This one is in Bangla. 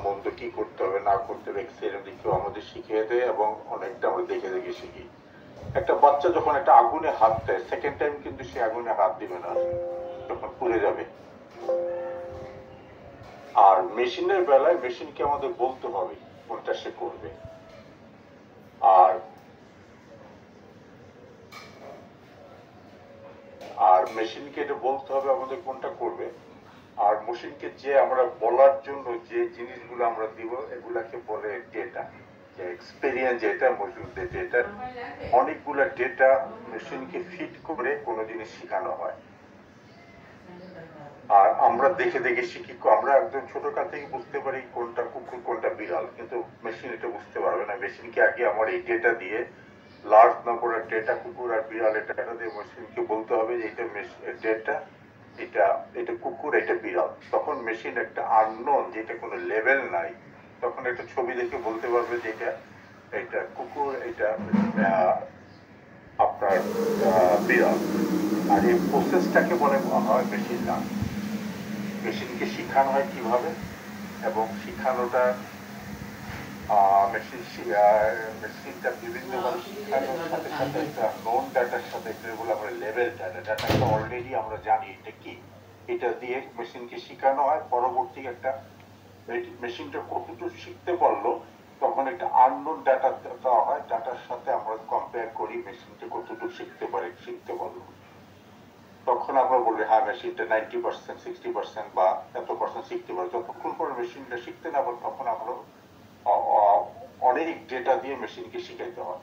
মন্দ কি করতে হবে না করতে হবে এক্সপেরিয়েন্স কেউ আমাদের শিখিয়ে দেয় এবং অনেকটা আমরা দেখে দেখে শিখি। একটা বাচ্চা যখন একটা আগুনে হাত দেয় সেকেন্ড টাইম কিন্তু সে আগুনে হাত দিবে না, যখন পুড়ে যাবে। আর মেশিনের বেলায় মেশিনকে আমাদের বলতে হবে কোনটা সে করবে, আর আর মেশিনকে এটা বলতে হবে আমাদের কোনটা করবে। আর মেশিনকে যে আমরা বলার জন্য যে জিনিসগুলো আমরা দিব এগুলাকে বলে ডেটা, যে এক্সপেরিয়েন্স যেটা মজুদের ডেটা, অনেকগুলা ডেটা মেশিনকে ফিট করে কোনো জিনিস শেখানো হয়। আর আমরা দেখে দেখে শিখি। আমরা একদম ছোটকাল থেকে বুঝতে পারি কোনটা কুকুর কোনটা বিড়াল, কিন্তু মেশিন এটা বুঝতে পারবে না। মেশিনকে আগে আমার এই ডেটা দিয়ে লার্জ নম্বরের ডেটা কুকুর আর বিড়াল এটা দিয়ে মেশিনকে বলতে হবে যে এটা ডেটা, এটা এটা কুকুর এটা বিড়াল। তখন মেশিন একটা আননোন যেটা কোনো লেভেল নাই, তখন একটা ছবি দেখে বলতে পারবে যে এটা এটা কুকুর এটা আপনার বিড়াল। আর এই প্রসেসটাকে বলে হয় মেশিন লার্নিং। মেশিনকে শিখানো হয় কিভাবে, এবং শিখানোটা মেশিনটা বিভিন্নভাবে শিখানোর সাথে সাথে একটা নোন ডাটার সাথে যেগুলো আমরা লেভেল ডাটা, ডাটাটা অলরেডি আমরা জানি এটা কি, এটা দিয়ে মেশিনকে শিখানো হয়। পরবর্তী একটা মেশিনটা কতটুকু শিখতে পারলো তখন একটা আননোন ডাটা দেওয়া হয়, ডাটার সাথে আমরা কম্পেয়ার করি মেশিনটা কতটুকু শিখতে পারলো। তখন আমরা বলি হ্যাঁ মেশিনটা 90%, 60% বা এত পার্সেন্ট শিখতে পারে। যতক্ষণ পরে মেশিনটা শিখতে না পারে তখন আমরা অনেক ডেটা দিয়ে মেশিনকে শিখাইতে হয়।